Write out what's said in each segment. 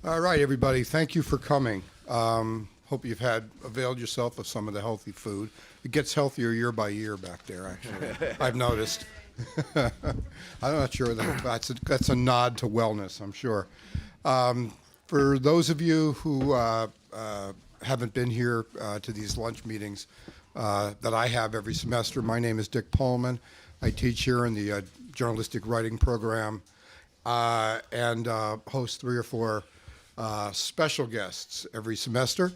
All right, everybody. Thank you for coming. Hope you've availed yourself of some of the healthy food. It gets healthier year by year back there, actually. I've noticed. I'm not sure that's a nod to wellness, I'm sure. For those of you who haven't been here to these lunch meetings that I have every semester, my name is Dick Pullman. I teach here in the journalistic writing program and host 3 or 4 special guests every semester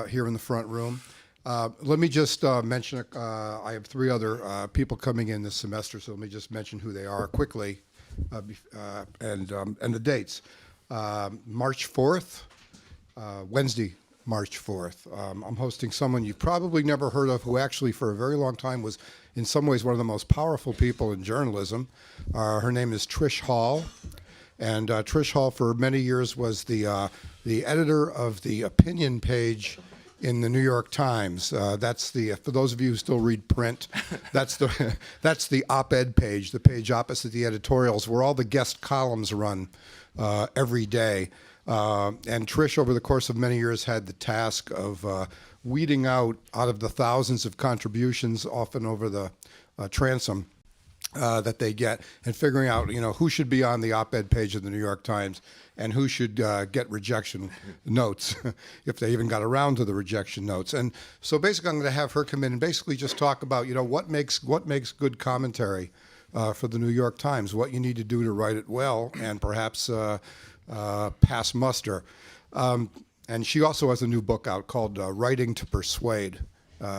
here in the front room. Let me just mention, I have 3 other people coming in this semester, so let me just mention who they are quickly and the dates. March 4th, Wednesday, March 4th. I'm hosting someone you've probably never heard of who actually for a very long time was in some ways one of the most powerful people in journalism. Her name is Trish Hall. And Trish Hall for many years was the editor of the opinion page in the New York Times. That's for those of you who still read print, that's the op-ed page, the page opposite the editorials, where all the guest columns run every day. And Trish, over the course of many years, had the task of weeding out of the thousands of contributions, often over the transom, that they get, and figuring out, who should be on the op-ed page of the New York Times and who should get rejection notes, if they even got around to the rejection notes. And so basically I'm going to have her come in and basically just talk about, what makes good commentary for the New York Times, what you need to do to write it well and perhaps pass muster. And she also has a new book out called Writing to Persuade,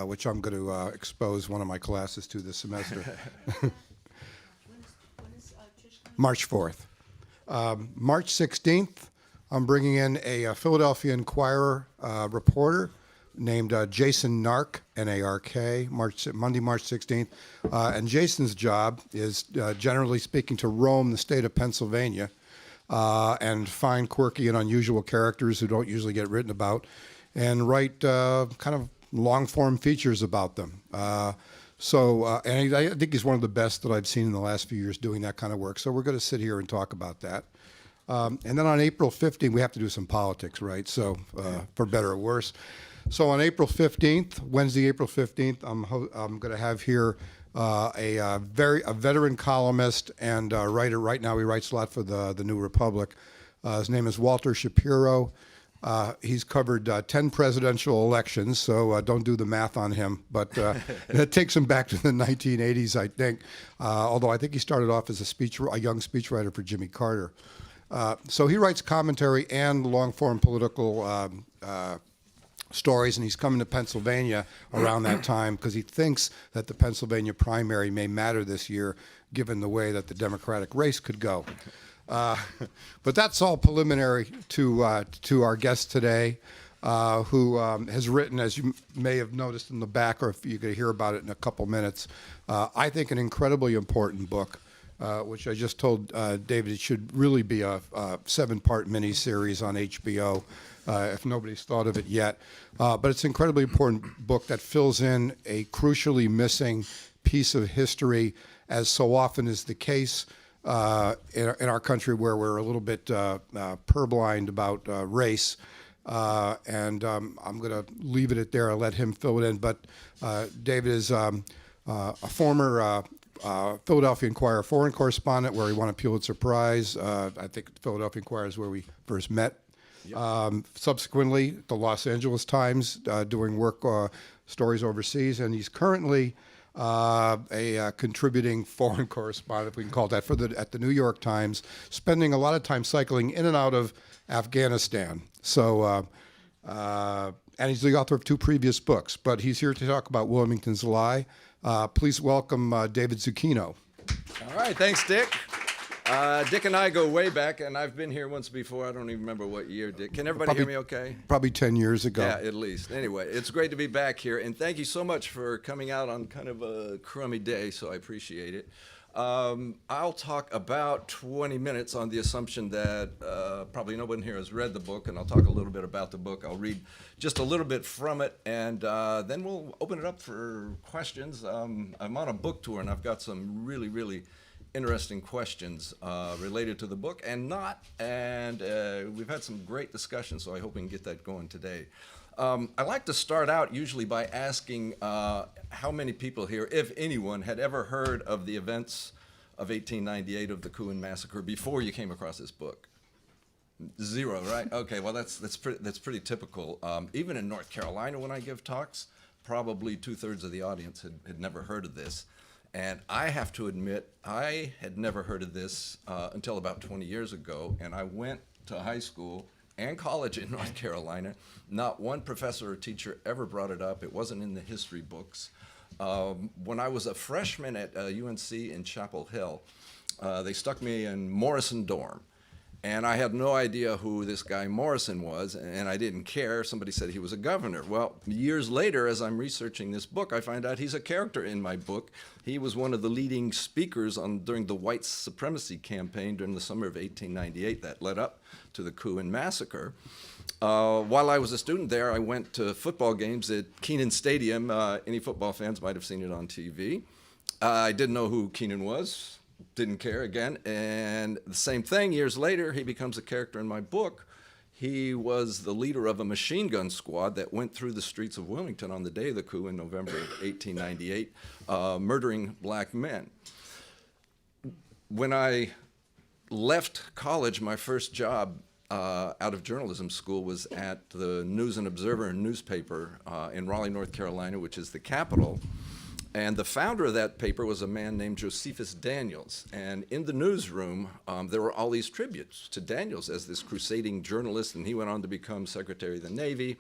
which I'm going to expose one of my classes to this semester. March 4th. March 16th, I'm bringing in a Philadelphia Inquirer reporter named Jason Nark, N-A-R-K, Monday, March 16th. And Jason's job is, generally speaking, to roam the state of Pennsylvania and find quirky and unusual characters who don't usually get written about and write kind of long-form features about them. And I think he's one of the best that I've seen in the last few years doing that kind of work. So we're going to sit here and talk about that. And then on April 15th, we have to do some politics, right? So for better or worse. So on April 15th, Wednesday, April 15th, I'm going to have here a veteran columnist and writer. Right now, he writes a lot for the New Republic. His name is Walter Shapiro. He's covered 10 presidential elections, so don't do the math on him. But it takes him back to the 1980s, I think. Although I think he started off as a young speechwriter for Jimmy Carter. So he writes commentary and long-form political stories, and he's coming to Pennsylvania around that time because he thinks that the Pennsylvania primary may matter this year, given the way that the Democratic race could go. But that's all preliminary to our guest today, who has written, as you may have noticed in the back, or if you could hear about it in a couple minutes, I think an incredibly important book, which I just told David it should really be a 7-part miniseries on HBO, if nobody's thought of it yet. But it's an incredibly important book that fills in a crucially missing piece of history, as so often is the case in our country, where we're a little bit purblind about race. And I'm going to leave it at there. I'll let him fill it in. But David is a former Philadelphia Inquirer foreign correspondent, where he won a Pulitzer Prize. I think the Philadelphia Inquirer is where we first met. Yep. Subsequently, the Los Angeles Times, doing work stories overseas. And he's currently a contributing foreign correspondent, if we can call it that, at the New York Times, spending a lot of time cycling in and out of Afghanistan. So, and he's the author of 2 previous books, but he's here to talk about Wilmington's Lie. Please welcome David Zucchino. All right, thanks, Dick. Dick and I go way back, and I've been here once before. I don't even remember what year, Dick. Can everybody hear me okay? Probably 10 years ago. Yeah, at least. Anyway, it's great to be back here, and thank you so much for coming out on kind of a crummy day, so I appreciate it. I'll talk about 20 minutes on the assumption that probably no one here has read the book, and I'll talk a little bit about the book. I'll read just a little bit from it, and then we'll open it up for questions. I'm on a book tour, and I've got some really, really interesting questions related to the book and not. And we've had some great discussions, so I hope we can get that going today. I like to start out usually by asking how many people here, if anyone, had ever heard of the events of 1898 of the coup and massacre before you came across this book. Zero, right? Okay, well that's pretty typical. Even in North Carolina, when I give talks, probably 2/3 of the audience had never heard of this. And I have to admit, I had never heard of this until about 20 years ago, and I went to high school and college in North Carolina. Not one professor or teacher ever brought it up. It wasn't in the history books. When I was a freshman at UNC in Chapel Hill, they stuck me in Morrison dorm. And I had no idea who this guy Morrison was, and I didn't care. Somebody said he was a governor. Well, years later, as I'm researching this book, I find out he's a character in my book. He was one of the leading speakers during the white supremacy campaign during the summer of 1898 that led up to the coup and massacre. While I was a student there, I went to football games at Kenan Stadium. Any football fans might have seen it on TV. I didn't know who Kenan was. Didn't care again. And the same thing, years later, he becomes a character in my book. He was the leader of a machine gun squad that went through the streets of Wilmington on the day of the coup in November of 1898, murdering black men. When I left college, my first job out of journalism school was at the News and Observer newspaper in Raleigh, North Carolina, which is the capital. And the founder of that paper was a man named Josephus Daniels. And in the newsroom, there were all these tributes to Daniels as this crusading journalist, and he went on to become Secretary of the Navy,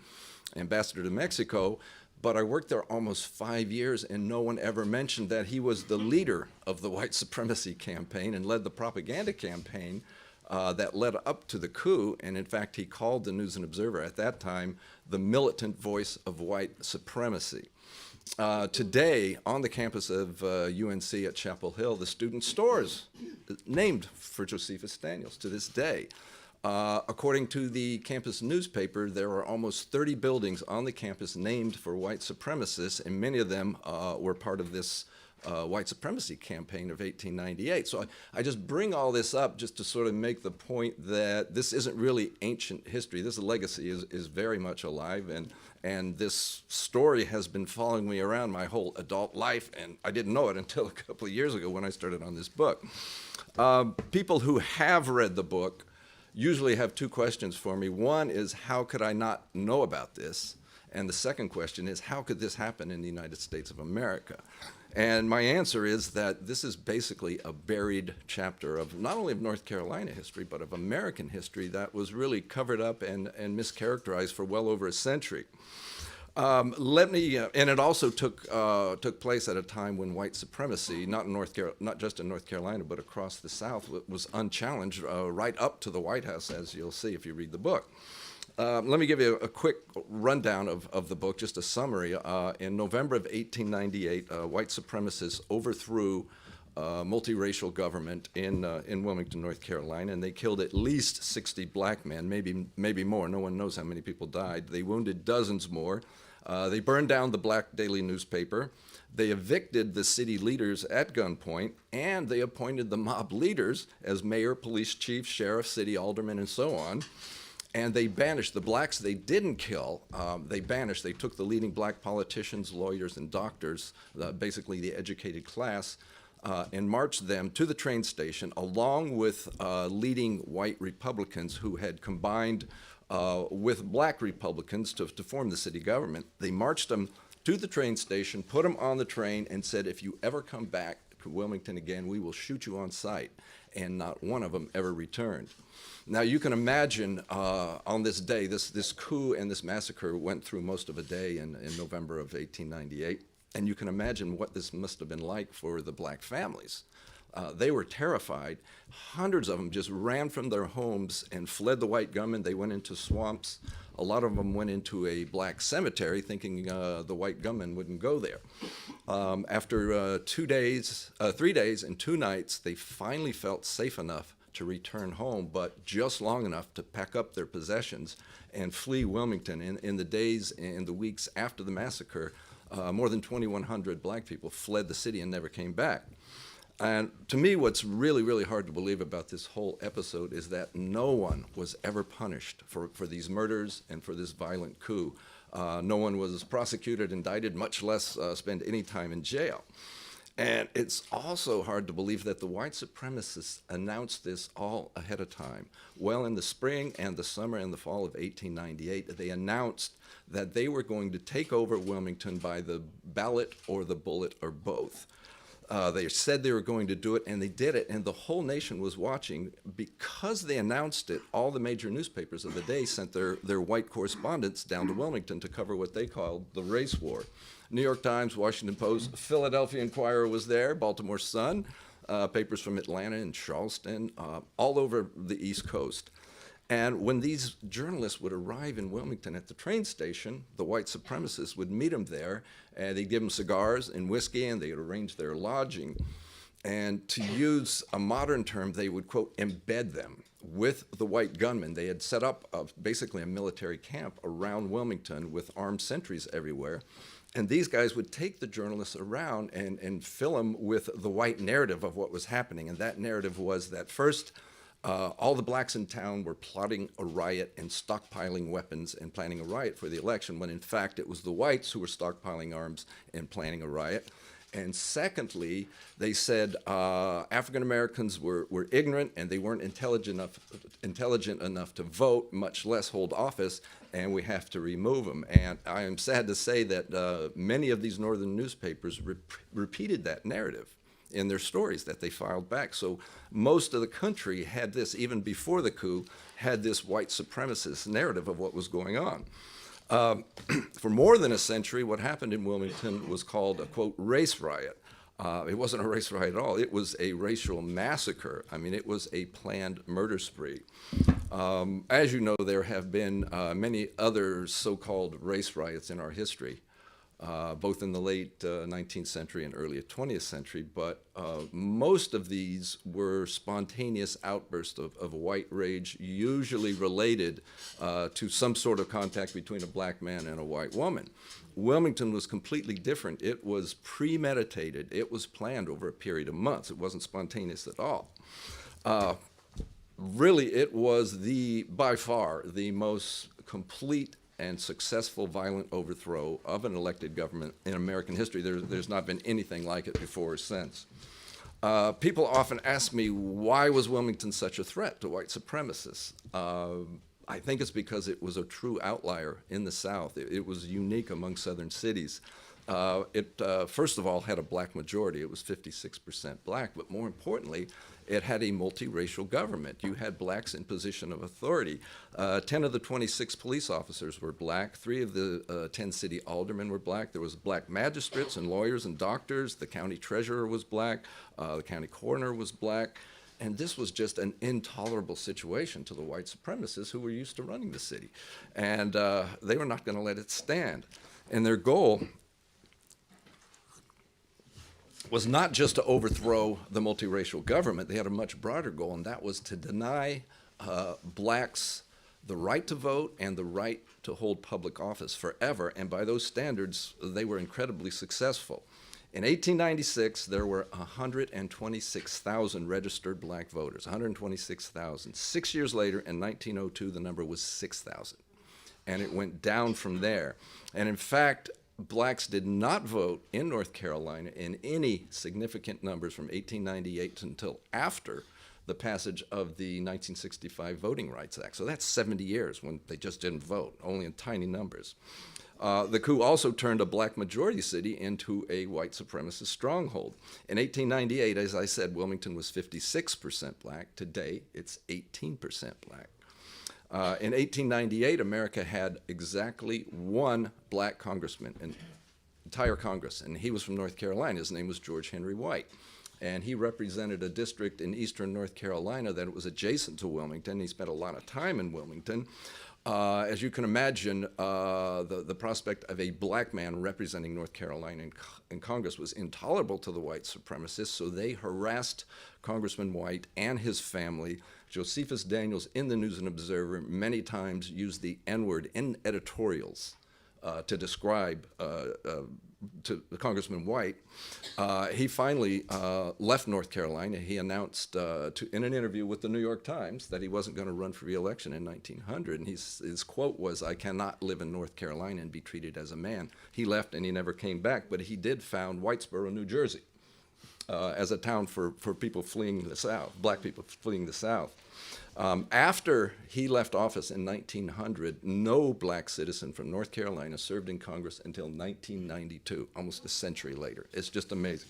ambassador to Mexico. But I worked there almost 5 years, and no one ever mentioned that he was the leader of the white supremacy campaign and led the propaganda campaign that led up to the coup. And in fact, he called the News and Observer at that time the militant voice of white supremacy. Today, on the campus of UNC at Chapel Hill, the student stores named for Josephus Daniels to this day. According to the campus newspaper, there are almost 30 buildings on the campus named for white supremacists, and many of them were part of this white supremacy campaign of 1898. So I just bring all this up just to sort of make the point that this isn't really ancient history. This legacy is very much alive, and this story has been following me around my whole adult life, and I didn't know it until a couple of years ago when I started on this book. People who have read the book usually have two questions for me. One is, how could I not know about this? And the second question is, how could this happen in the United States of America? And my answer is that this is basically a buried chapter of not only of North Carolina history, but of American history that was really covered up and mischaracterized for well over a century. And it also took place at a time when white supremacy, not just in North Carolina, but across the South, was unchallenged right up to the White House, as you'll see if you read the book. Let me give you a quick rundown of the book, just a summary. In November of 1898, white supremacists overthrew multiracial government in Wilmington, North Carolina, and they killed at least 60 black men, maybe more. No one knows how many people died. They wounded dozens more. They burned down the black daily newspaper. They evicted the city leaders at gunpoint, and they appointed the mob leaders as mayor, police chief, sheriff, city aldermen, and so on. And they banished the blacks they didn't kill. They took the leading black politicians, lawyers, and doctors, basically the educated class, and marched them to the train station along with leading white Republicans who had combined with black Republicans to form the city government. They marched them to the train station, put them on the train, and said, if you ever come back to Wilmington again, we will shoot you on sight. And not one of them ever returned. Now, you can imagine on this day, this coup and this massacre went through most of a day in November of 1898. And you can imagine what this must have been like for the black families. They were terrified. Hundreds of them just ran from their homes and fled the white gunmen. They went into swamps. A lot of them went into a black cemetery thinking the white gunmen wouldn't go there. After 3 days and 2 nights, they finally felt safe enough to return home, but just long enough to pack up their possessions and flee Wilmington. In the days and the weeks after the massacre, more than 2,100 black people fled the city and never came back. And to me, what's really, really hard to believe about this whole episode is that no one was ever punished for these murders and for this violent coup. No one was prosecuted, indicted, much less spend any time in jail. And it's also hard to believe that the white supremacists announced this all ahead of time. Well, in the spring and the summer and the fall of 1898, they announced that they were going to take over Wilmington by the ballot or the bullet or both. They said they were going to do it, and they did it, and the whole nation was watching. Because they announced it, all the major newspapers of the day sent their white correspondents down to Wilmington to cover what they called the race war. New York Times, Washington Post, Philadelphia Inquirer was there, Baltimore Sun, papers from Atlanta and Charleston, all over the East Coast. And when these journalists would arrive in Wilmington at the train station, the white supremacists would meet them there, and they'd give them cigars and whiskey, and they'd arrange their lodging. And to use a modern term, they would, quote, embed them with the white gunmen. They had set up basically a military camp around Wilmington with armed sentries everywhere. And these guys would take the journalists around and fill them with the white narrative of what was happening. And that narrative was that first, all the blacks in town were plotting a riot and stockpiling weapons and planning a riot for the election, when in fact it was the whites who were stockpiling arms and planning a riot. And secondly, they said African Americans were ignorant and they weren't intelligent enough to vote, much less hold office, and we have to remove them. And I am sad to say that many of these northern newspapers repeated that narrative in their stories that they filed back. So most of the country had this, even before the coup, had this white supremacist narrative of what was going on. For more than a century, what happened in Wilmington was called a, quote, race riot. It wasn't a race riot at all. It was a racial massacre. I mean, it was a planned murder spree. As you know, there have been many other so-called race riots in our history, both in the late 19th century and early 20th century, but most of these were spontaneous outbursts of white rage, usually related to some sort of contact between a black man and a white woman. Wilmington was completely different. It was premeditated. It was planned over a period of months. It wasn't spontaneous at all. Really, it was by far the most complete and successful violent overthrow of an elected government in American history. There's not been anything like it before or since. People often ask me, why was Wilmington such a threat to white supremacists? I think it's because it was a true outlier in the South. It was unique among Southern cities. It, first of all, had a black majority. It was 56% black, but more importantly, it had a multiracial government. You had blacks in position of authority. 10 of the 26 police officers were black. 3 of the 10 city aldermen were black. There was black magistrates and lawyers and doctors. The county treasurer was black. The county coroner was black. And this was just an intolerable situation to the white supremacists who were used to running the city. And they were not going to let it stand. And their goal was not just to overthrow the multiracial government. They had a much broader goal, and that was to deny blacks the right to vote and the right to hold public office forever. And by those standards, they were incredibly successful. In 1896, there were 126,000 registered black voters, 126,000. 6 years later, in 1902, the number was 6,000. And it went down from there. And in fact, blacks did not vote in North Carolina in any significant numbers from 1898 until after the passage of the 1965 Voting Rights Act. So that's 70 years when they just didn't vote, only in tiny numbers. The coup also turned a black majority city into a white supremacist stronghold. In 1898, as I said, Wilmington was 56% black. Today, it's 18% black. In 1898, America had exactly 1 black congressman in entire Congress, and he was from North Carolina. His name was George Henry White, and he represented a district in eastern North Carolina that was adjacent to Wilmington. He spent a lot of time in Wilmington. As you can imagine, the prospect of a black man representing North Carolina in Congress was intolerable to the white supremacists, so they harassed Congressman White and his family. Josephus Daniels in the News and Observer many times used the N-word in editorials to describe Congressman White, he finally left North Carolina. He announced in an interview with the New York Times that he wasn't going to run for re-election in 1900. And his quote was, "I cannot live in North Carolina and be treated as a man." He left and he never came back, but he did found Whitesboro, New Jersey, as a town for people fleeing the South, black people fleeing the South. After he left office in 1900, no black citizen from North Carolina served in Congress until 1992, almost a century later. It's just amazing.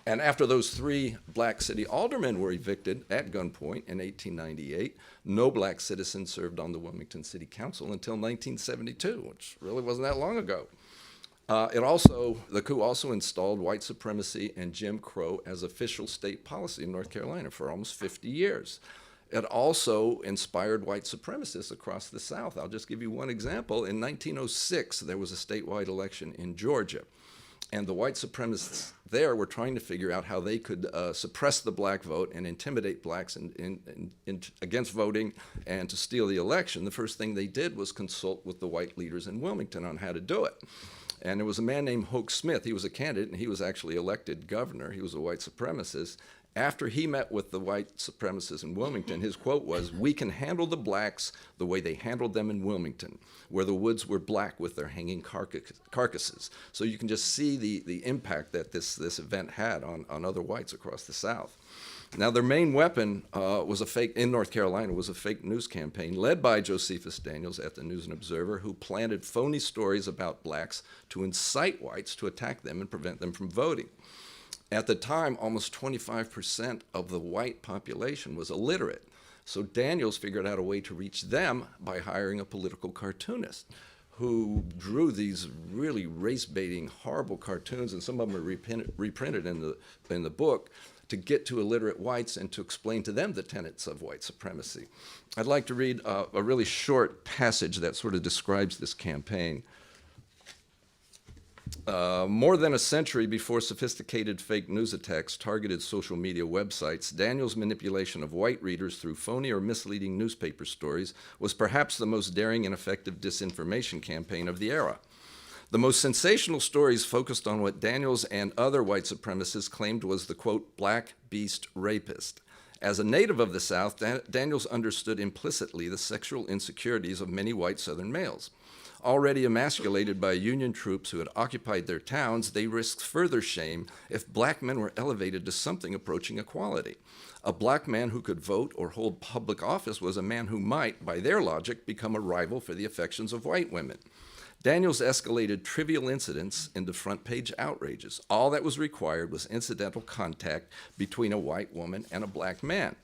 And after those 3 black city aldermen were evicted at gunpoint in 1898, no black citizen served on the Wilmington City Council until 1972, which really wasn't that long ago. The coup also installed white supremacy and Jim Crow as official state policy in North Carolina for almost 50 years. It also inspired white supremacists across the South. I'll just give you one example. In 1906, there was a statewide election in Georgia, and the white supremacists there were trying to figure out how they could suppress the black vote and intimidate blacks against voting and to steal the election. The first thing they did was consult with the white leaders in Wilmington on how to do it. And there was a man named Hoke Smith. He was a candidate, and he was actually elected governor. He was a white supremacist. After he met with the white supremacists in Wilmington, his quote was, "We can handle the blacks the way they handled them in Wilmington, where the woods were black with their hanging carcasses." So you can just see the impact that this event had on other whites across the South. Now, their main weapon in North Carolina was a fake news campaign led by Josephus Daniels at the News and Observer, who planted phony stories about blacks to incite whites to attack them and prevent them from voting. At the time, almost 25% of the white population was illiterate. So Daniels figured out a way to reach them by hiring a political cartoonist who drew these really race-baiting, horrible cartoons, and some of them are reprinted in the book, to get to illiterate whites and to explain to them the tenets of white supremacy. I'd like to read a really short passage that sort of describes this campaign. More than a century before sophisticated fake news attacks targeted social media websites, Daniels' manipulation of white readers through phony or misleading newspaper stories was perhaps the most daring and effective disinformation campaign of the era. The most sensational stories focused on what Daniels and other white supremacists claimed was the, quote, black beast rapist. As a native of the South, Daniels understood implicitly the sexual insecurities of many white Southern males. Already emasculated by Union troops who had occupied their towns, they risked further shame if black men were elevated to something approaching equality. A black man who could vote or hold public office was a man who might, by their logic, become a rival for the affections of white women. Daniels escalated trivial incidents into front-page outrages. All that was required was incidental contact between a white woman and a black man.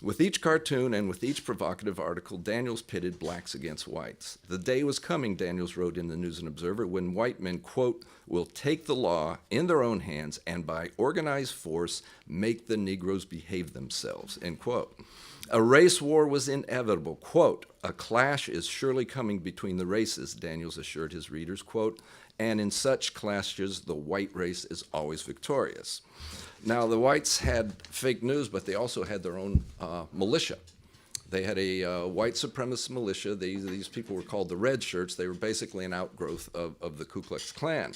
With each cartoon and with each provocative article, Daniels pitted blacks against whites. The day was coming, Daniels wrote in the News and Observer, when white men, quote, will take the law in their own hands and by organized force make the Negroes behave themselves, end quote. A race war was inevitable. Quote, a clash is surely coming between the races, Daniels assured his readers, quote, and in such clashes, the white race is always victorious. Now, the whites had fake news, but they also had their own militia. They had a white supremacist militia. These people were called the Red Shirts. They were basically an outgrowth of the Ku Klux Klan.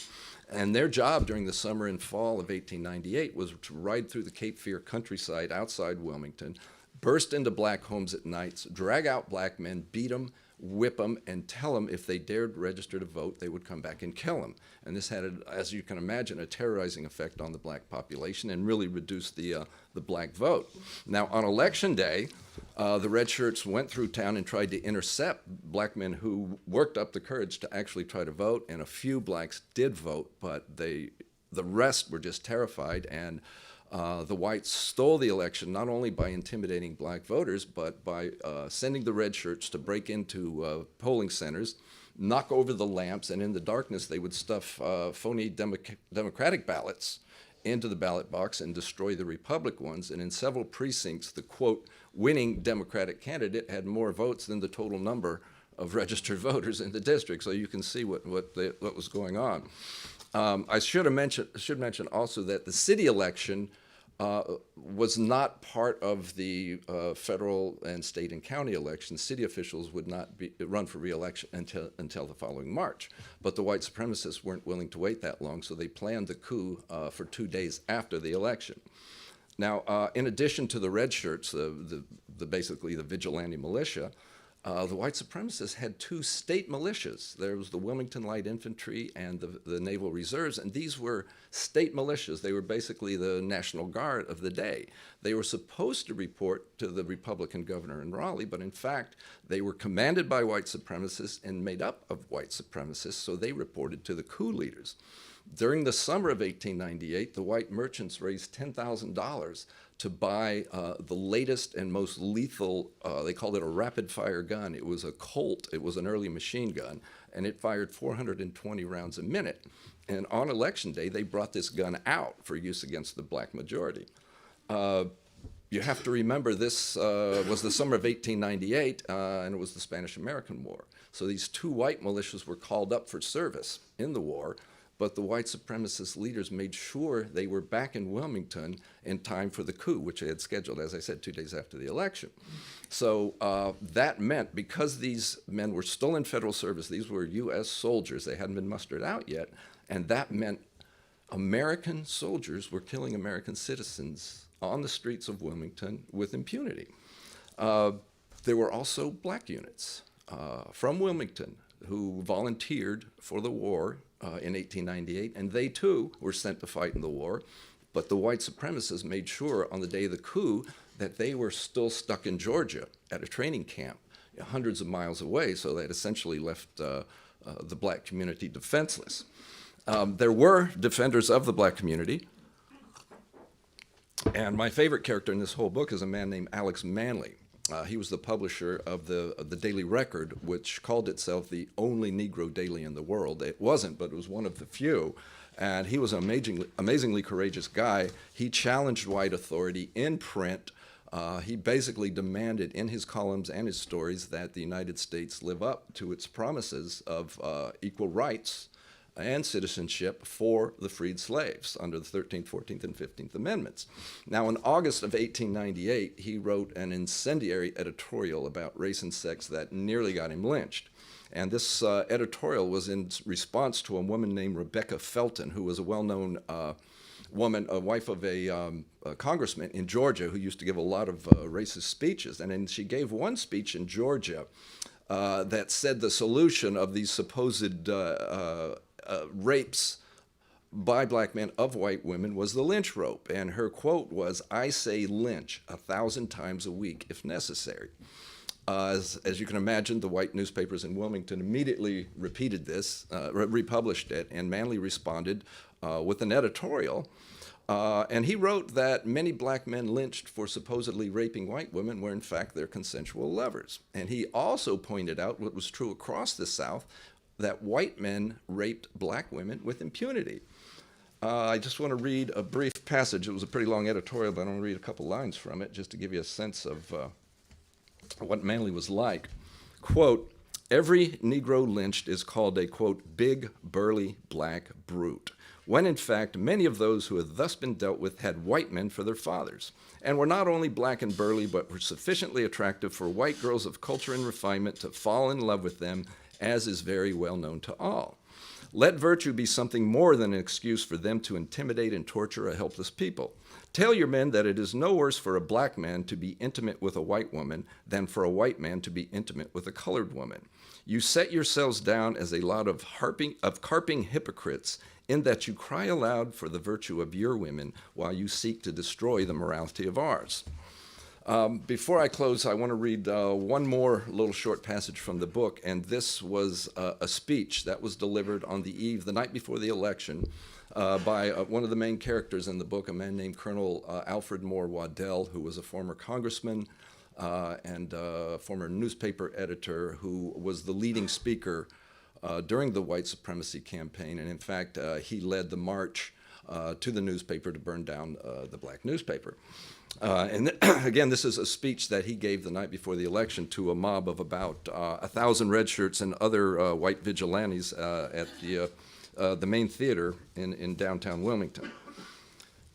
And their job during the summer and fall of 1898 was to ride through the Cape Fear countryside outside Wilmington, burst into black homes at nights, drag out black men, beat them, whip them, and tell them if they dared register to vote, they would come back and kill them. And this had, as you can imagine, a terrorizing effect on the black population and really reduced the black vote. Now, on election day, the Red Shirts went through town and tried to intercept black men who worked up the courage to actually try to vote, and a few blacks did vote, but the rest were just terrified, and the whites stole the election not only by intimidating black voters, but by sending the Red Shirts to break into polling centers, knock over the lamps, and in the darkness they would stuff phony Democratic ballots into the ballot box and destroy the Republican ones. And in several precincts, the, quote, winning Democratic candidate had more votes than the total number of registered voters in the district. So you can see what was going on. I should mention also that the city election was not part of the federal and state and county elections. City officials would not run for re-election until the following March. But the white supremacists weren't willing to wait that long, so they planned the coup for 2 days after the election. Now, in addition to the red shirts, basically the vigilante militia, the white supremacists had 2 state militias. There was the Wilmington Light Infantry and the Naval Reserves, and these were state militias. They were basically the National Guard of the day. They were supposed to report to the Republican governor in Raleigh, but in fact, they were commanded by white supremacists and made up of white supremacists, so they reported to the coup leaders. During the summer of 1898, the white merchants raised $10,000 to buy the latest and most lethal, they called it a rapid-fire gun. It was a Colt. It was an early machine gun, and it fired 420 rounds a minute. And on Election Day, they brought this gun out for use against the black majority. You have to remember this was the summer of 1898, and it was the Spanish-American War. So these 2 white militias were called up for service in the war, but the white supremacist leaders made sure they were back in Wilmington in time for the coup, which they had scheduled, as I said, 2 days after the election. So that meant, because these men were still in federal service, these were U.S. soldiers, they hadn't been mustered out yet, and that meant American soldiers were killing American citizens on the streets of Wilmington with impunity. There were also black units from Wilmington who volunteered for the war in 1898, and they too were sent to fight in the war. But the white supremacists made sure on the day of the coup that they were still stuck in Georgia at a training camp hundreds of miles away, so they had essentially left the black community defenseless. There were defenders of the black community, and my favorite character in this whole book is a man named Alex Manley. He was the publisher of the Daily Record, which called itself the only Negro daily in the world. It wasn't, but it was one of the few. And he was an amazingly courageous guy. He challenged white authority in print. He basically demanded in his columns and his stories that the United States live up to its promises of equal rights and citizenship for the freed slaves under the 13th, 14th, and 15th Amendments. Now, in August of 1898, he wrote an incendiary editorial about race and sex that nearly got him lynched. And this editorial was in response to a woman named Rebecca Felton, who was a well-known woman, a wife of a congressman in Georgia who used to give a lot of racist speeches. And then she gave one speech in Georgia that said the solution of these supposed rapes by black men of white women was the lynch rope. And her quote was, "I say lynch 1,000 times a week if necessary." As you can imagine, the white newspapers in Wilmington immediately repeated this, republished it, and Manley responded with an editorial. And he wrote that many black men lynched for supposedly raping white women were in fact their consensual lovers. And he also pointed out what was true across the South, that white men raped black women with impunity. I just want to read a brief passage. It was a pretty long editorial, but I want to read a couple lines from it just to give you a sense of what Manley was like. Quote, "Every Negro lynched is called a, quote, big, burly, black brute, when in fact many of those who had thus been dealt with had white men for their fathers, and were not only black and burly, but were sufficiently attractive for white girls of culture and refinement to fall in love with them, as is very well known to all. Let virtue be something more than an excuse for them to intimidate and torture a helpless people. Tell your men that it is no worse for a black man to be intimate with a white woman than for a white man to be intimate with a colored woman. You set yourselves down as a lot of carping hypocrites, in that you cry aloud for the virtue of your women while you seek to destroy the morality of ours." Before I close, I want to read one more little short passage from the book, and this was a speech that was delivered on the night before the election, by one of the main characters in the book, a man named Colonel Alfred Moore Waddell, who was a former congressman and former newspaper editor, who was the leading speaker during the white supremacy campaign, and in fact, he led the march to the newspaper to burn down the black newspaper. Again, this is a speech that he gave the night before the election to a mob of about 1,000 red shirts and other white vigilantes at the main theater in downtown Wilmington.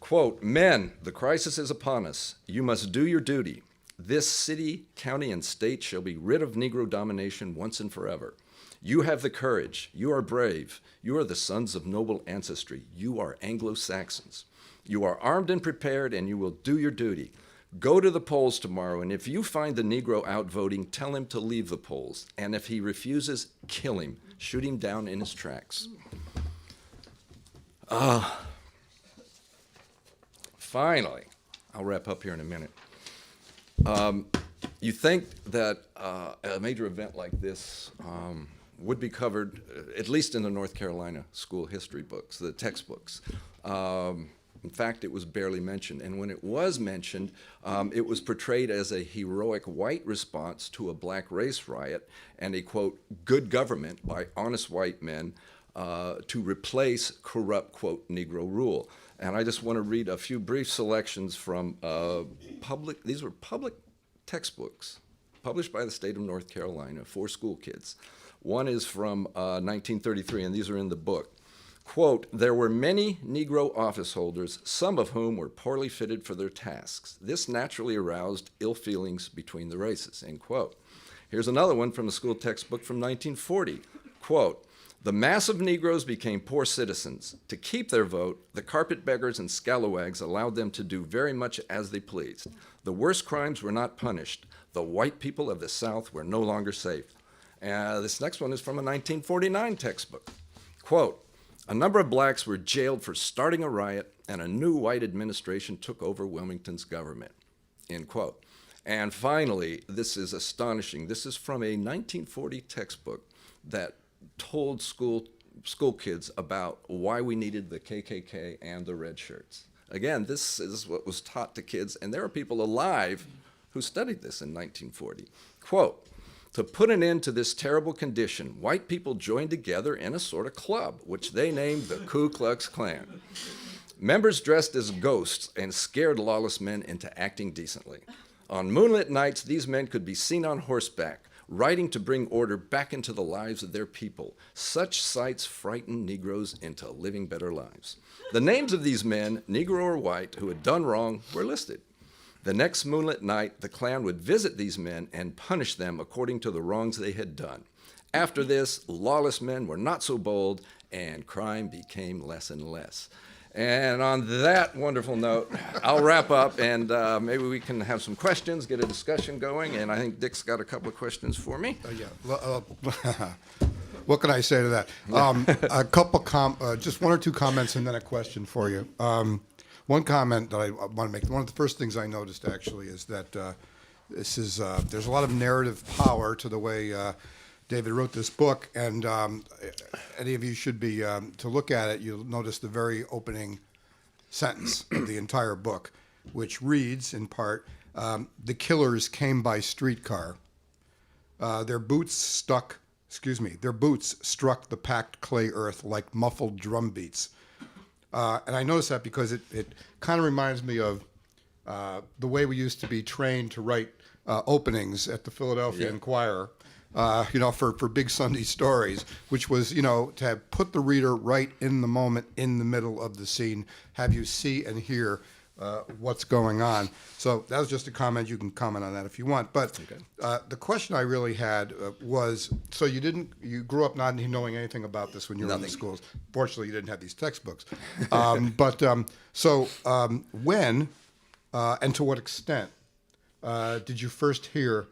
Quote, "Men, the crisis is upon us. You must do your duty. This city, county, and state shall be rid of Negro domination once and forever. You have the courage. You are brave. You are the sons of noble ancestry. You are Anglo-Saxons. You are armed and prepared, and you will do your duty. Go to the polls tomorrow, and if you find the Negro out voting, tell him to leave the polls. And if he refuses, kill him. Shoot him down in his tracks." Finally, I'll wrap up here in a minute. You think that a major event like this would be covered, at least in the North Carolina school history books, the textbooks. In fact, it was barely mentioned. And when it was mentioned, it was portrayed as a heroic white response to a black race riot and a, quote, good government by honest white men to replace corrupt, quote, Negro rule. And I just want to read a few brief selections from these were public textbooks published by the state of North Carolina for school kids. One is from 1933, and these are in the book. Quote, "There were many Negro office holders, some of whom were poorly fitted for their tasks. This naturally aroused ill feelings between the races," end quote. Here's another one from a school textbook from 1940. Quote, "The mass of Negroes became poor citizens. To keep their vote, the carpetbeggars and scalawags allowed them to do very much as they pleased. The worst crimes were not punished. The white people of the South were no longer safe." This next one is from a 1949 textbook. Quote, "A number of blacks were jailed for starting a riot, and a new white administration took over Wilmington's government," end quote. And finally, this is astonishing. This is from a 1940 textbook that told school kids about why we needed the KKK and the red shirts. Again, this is what was taught to kids, and there are people alive who studied this in 1940. Quote, "To put an end to this terrible condition, white people joined together in a sort of club, which they named the Ku Klux Klan. Members dressed as ghosts and scared lawless men into acting decently. On moonlit nights, these men could be seen on horseback, riding to bring order back into the lives of their people. Such sights frightened Negroes into living better lives. The names of these men, Negro or white, who had done wrong were listed. The next moonlit night, the Klan would visit these men and punish them according to the wrongs they had done. After this, lawless men were not so bold, and crime became less and less." And on that wonderful note, I'll wrap up, and maybe we can have some questions, get a discussion going, and I think Dick's got a couple of questions for me. What can I say to that? A couple, just one or two comments and then a question for you. One comment that I want to make, one of the first things I noticed actually is that there's a lot of narrative power to the way David wrote this book, and any of you should be, to look at it, you'll notice the very opening sentence of the entire book, which reads in part, "The killers came by streetcar. Their boots struck the packed clay earth like muffled drum beats." And I notice that because it kind of reminds me of the way we used to be trained to write openings at the Philadelphia Inquirer, for big Sunday stories, which was, to have put the reader right in the moment, in the middle of the scene, have you see and hear what's going on. So that was just a comment. You can comment on that if you want. But the question I really had was, so you grew up not knowing anything about this when you were in the schools. Fortunately, you didn't have these textbooks. When and to what extent did you first hear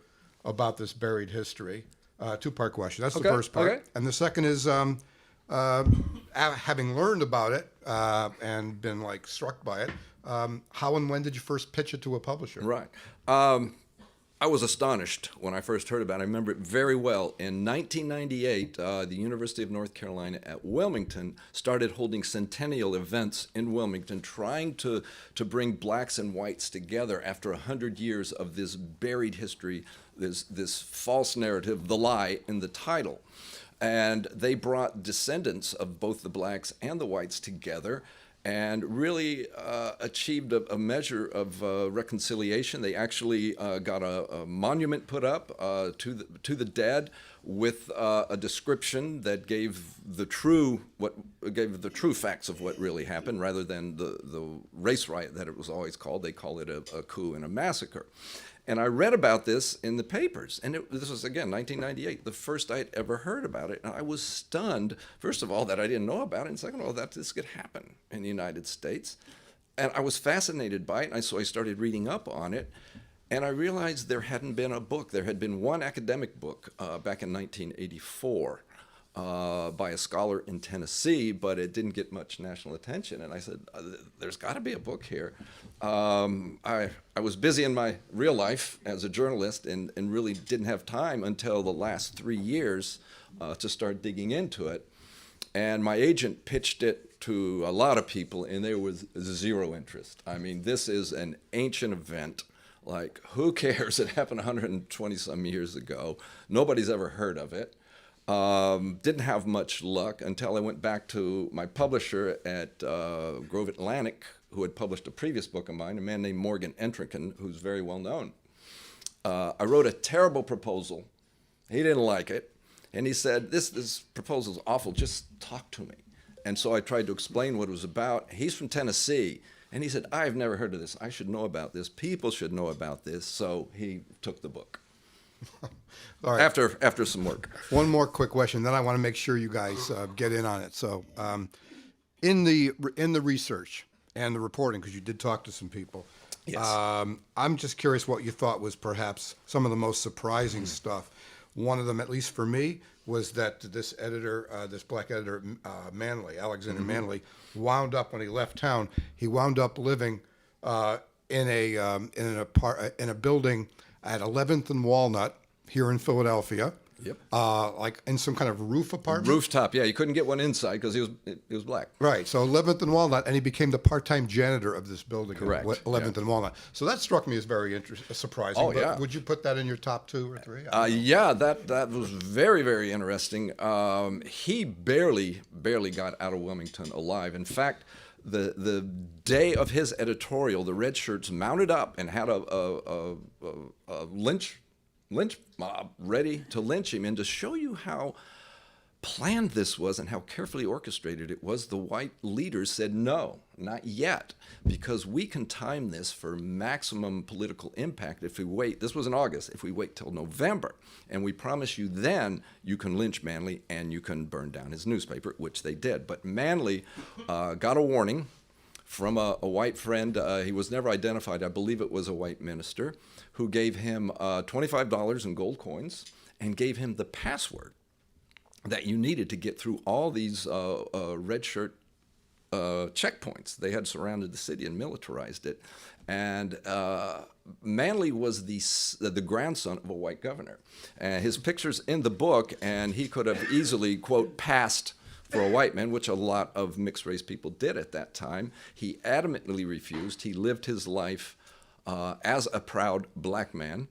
about this buried history? Two-part question. That's the first part. Okay. And the second is, having learned about it and been struck by it, how and when did you first pitch it to a publisher? Right. I was astonished when I first heard about it. I remember it very well. In 1998, the University of North Carolina at Wilmington started holding centennial events in Wilmington, trying to bring blacks and whites together after 100 years of this buried history, this false narrative, the lie in the title. And they brought descendants of both the blacks and the whites together. and really achieved a measure of reconciliation. They actually got a monument put up to the dead with a description that gave the true facts of what really happened, rather than the race riot that it was always called. They call it a coup and a massacre. And I read about this in the papers, and this was, again, 1998, the first I'd ever heard about it. And I was stunned, first of all, that I didn't know about it, and second of all, that this could happen in the United States. And I was fascinated by it, and so I started reading up on it, and I realized there hadn't been a book. There had been one academic book back in 1984 by a scholar in Tennessee, but it didn't get much national attention. And I said, there's got to be a book here. I was busy in my real life as a journalist and really didn't have time until the last 3 years to start digging into it. And my agent pitched it to a lot of people, and there was zero interest. I mean, this is an ancient event. Like, who cares? It happened 120 some years ago. Nobody's ever heard of it. Didn't have much luck until I went back to my publisher at Grove Atlantic, who had published a previous book of mine, a man named Morgan Entrinken, who's very well known. I wrote a terrible proposal. He didn't like it. And he said, this proposal's awful, just talk to me. And so I tried to explain what it was about. He's from Tennessee. And he said, I've never heard of this. I should know about this. People should know about this. So he took the book. All right. After some work. One more quick question, then I want to make sure you guys get in on it. So, in the research and the reporting, because you did talk to some people, Yes. I'm just curious what you thought was perhaps some of the most surprising stuff. One of them, at least for me, was that this editor, this black editor, Alexander Manley, wound up, when he left town, he wound up living in a building at 11th and Walnut here in Philadelphia. Yep. Like in some kind of roof apartment. Rooftop, yeah. You couldn't get one inside because he was black. Right. So 11th and Walnut, and he became the part-time janitor of this building. Correct. 11th and Walnut. So that struck me as very surprising. Oh, But yeah. would you put that in your top 2 or 3? Yeah, that was very, very interesting. He barely got out of Wilmington alive. In fact, the day of his editorial, the red shirts mounted up and had a lynch mob ready to lynch him. And to show you how planned this was and how carefully orchestrated it was, the white leaders said, no, not yet, because we can time this for maximum political impact if we wait. This was in August. If we wait till November, and we promise you then you can lynch Manley and you can burn down his newspaper, which they did. But Manley got a warning from a white friend. He was never identified. I believe it was a white minister who gave him $25 in gold coins and gave him the password that you needed to get through all these red shirt checkpoints. They had surrounded the city and militarized it. And Manley was the grandson of a white governor. His picture's in the book, and he could have easily, quote, passed for a white man, which a lot of mixed race people did at that time. He adamantly refused. He lived his life as a proud black man.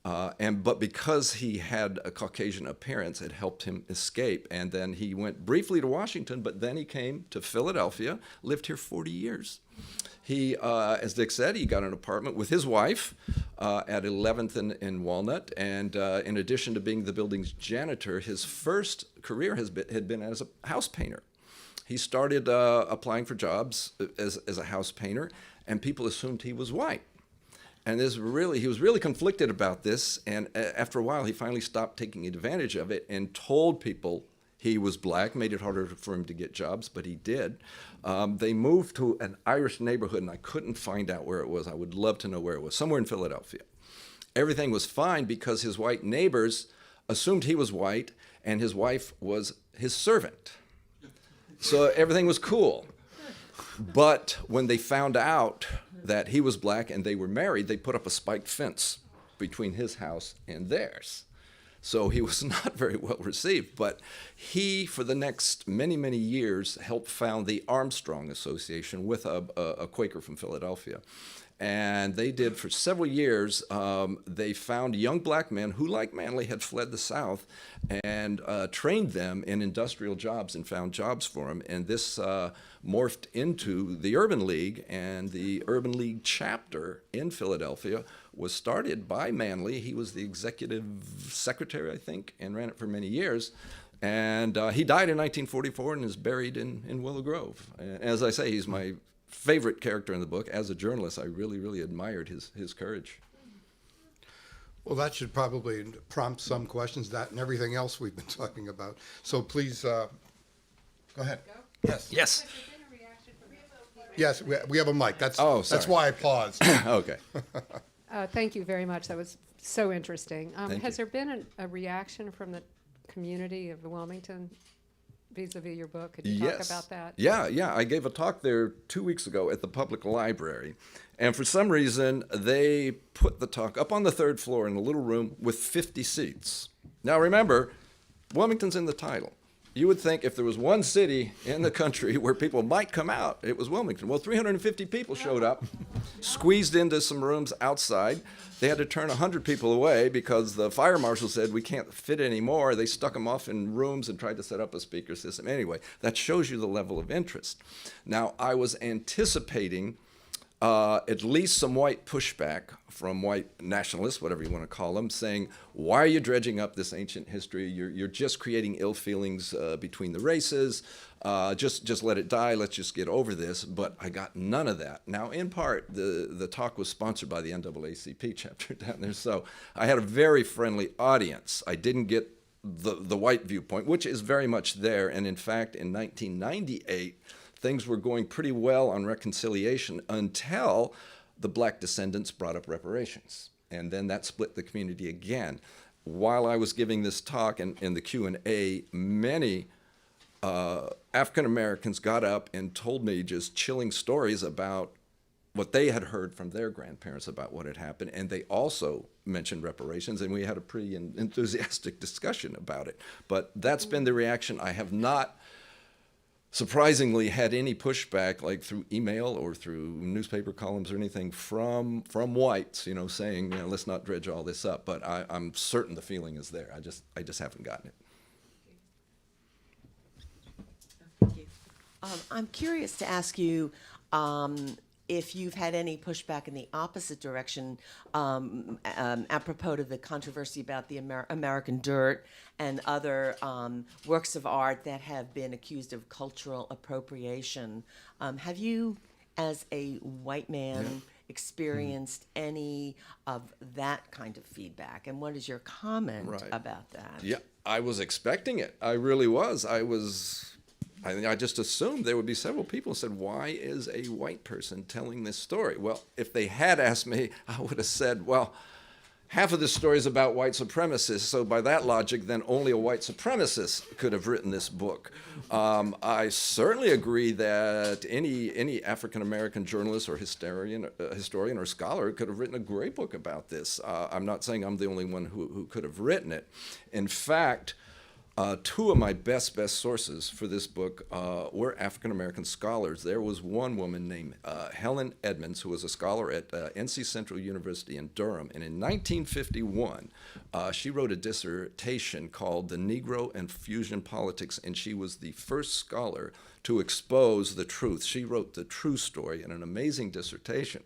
But because he had a Caucasian appearance, it helped him escape. And then he went briefly to Washington, but then he came to Philadelphia, lived here 40 years. He, as Dick said, he got an apartment with his wife at 11th and Walnut. And in addition to being the building's janitor, his first career had been as a house painter. He started applying for jobs as a house painter, and people assumed he was white. And he was really conflicted about this, and after a while, he finally stopped taking advantage of it and told people he was black, made it harder for him to get jobs, but he did. They moved to an Irish neighborhood, and I couldn't find out where it was. I would love to know where it was, somewhere in Philadelphia. Everything was fine because his white neighbors assumed he was white, and his wife was his servant. So everything was cool. But when they found out that he was black and they were married, they put up a spiked fence between his house and theirs. So he was not very well received. But he, for the next many, many years, helped found the Armstrong Association with a Quaker from Philadelphia. And they did for several years. They found young black men who, like Manley, had fled the South and trained them in industrial jobs and found jobs for them. And this morphed into the Urban League, and the Urban League chapter in Philadelphia was started by Manley. He was the executive secretary, I think, and ran it for many years. And he died in 1944 and is buried in Willow Grove. And as I say, he's my favorite character in the book. As a journalist, I really, really admired his courage. Well, that should probably prompt some questions, that and everything else we've been talking about. So please, go ahead. Yes. Yes. Yes, we have a mic. That's sorry. why I paused. Okay. Thank you very much. That was so interesting. Thank Has you. there been a reaction from the community of Wilmington vis-a-vis your book? Could you talk about that? Yeah. I gave a talk there 2 weeks ago at the public library. And for some reason, they put the talk up on the third floor in a little room with 50 seats. Now remember, Wilmington's in the title. You would think if there was one city in the country where people might come out, it was Wilmington. Well, 350 people showed up, squeezed into some rooms outside. They had to turn 100 people away because the fire marshal said, we can't fit anymore. They stuck them off in rooms and tried to set up a speaker system. Anyway, that shows you the level of interest. Now, I was anticipating at least some white pushback from white nationalists, whatever you want to call them, saying, why are you dredging up this ancient history? You're just creating ill feelings between the races. Just let it die. Let's just get over this. But I got none of that. Now, in part, the talk was sponsored by the NAACP chapter down there, so I had a very friendly audience. I didn't get the white viewpoint, which is very much there. And in fact, in 1998, things were going pretty well on reconciliation until the black descendants brought up reparations. And then that split the community again. While I was giving this talk and in the Q&A, many African Americans got up and told me just chilling stories about what they had heard from their grandparents about what had happened. And they also mentioned reparations, and we had a pretty enthusiastic discussion about it. But that's been the reaction. I have not surprisingly had any pushback, like through email or through newspaper columns or anything from whites, saying, let's not dredge all this up. But I'm certain the feeling is there. I just haven't gotten it. Thank you. I'm curious to ask you if you've had any pushback in the opposite direction, apropos to the controversy about the American Dirt and other works of art that have been accused of cultural appropriation. Have you, as a white man, experienced any of that kind of feedback? And what is your comment about that? Yeah, I was expecting it. I really was. I just assumed there would be several people who said, why is a white person telling this story? Well, if they had asked me, I would have said, well, half of this story is about white supremacists, so by that logic, then only a white supremacist could have written this book. I certainly agree that any African-American journalist or historian or scholar could have written a great book about this. I'm not saying I'm the only one who could have written it. In fact, two of my best sources for this book were African-American scholars. There was one woman named Helen Edmonds, who was a scholar at NC Central University in Durham. And in 1951, she wrote a dissertation called The Negro and Fusion Politics, and she was the first scholar to expose the truth. She wrote the true story in an amazing dissertation.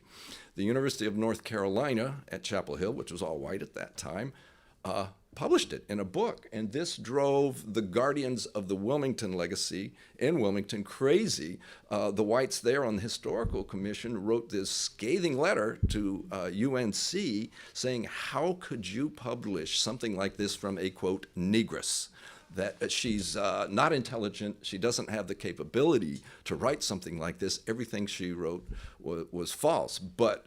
The University of North Carolina at Chapel Hill, which was all white at that time, published it in a book, and this drove the guardians of the Wilmington legacy in Wilmington crazy. The whites there on the Historical Commission wrote this scathing letter to UNC saying, how could you publish something like this from a, quote, negress? That she's not intelligent, she doesn't have the capability to write something like this. Everything she wrote was false. But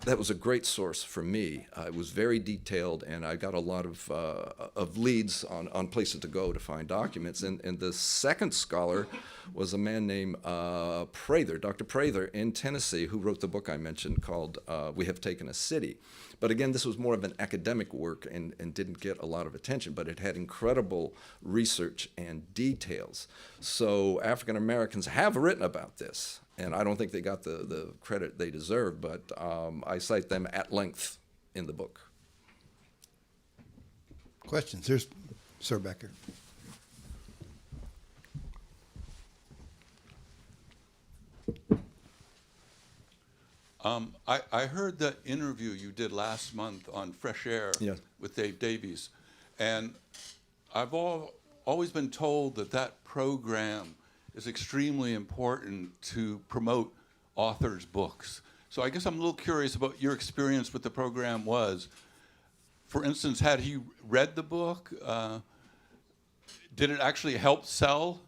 that was a great source for me. It was very detailed, and I got a lot of leads on places to go to find documents. And the second scholar was a man named Prather, Dr. Prather in Tennessee, who wrote the book I mentioned called We Have Taken a City. But again, this was more of an academic work and didn't get a lot of attention, but it had incredible research and details. So African Americans have written about this. And I don't think they got the credit they deserve, but I cite them at length in the book. Questions? There's Sir Becker. I heard that interview you did last month on Fresh Air Yes. with Dave Davies, and I've always been told that that program is extremely important to promote authors' books. So I guess I'm a little curious about your experience with the program was. For instance, had he read the book? Did it actually help sell?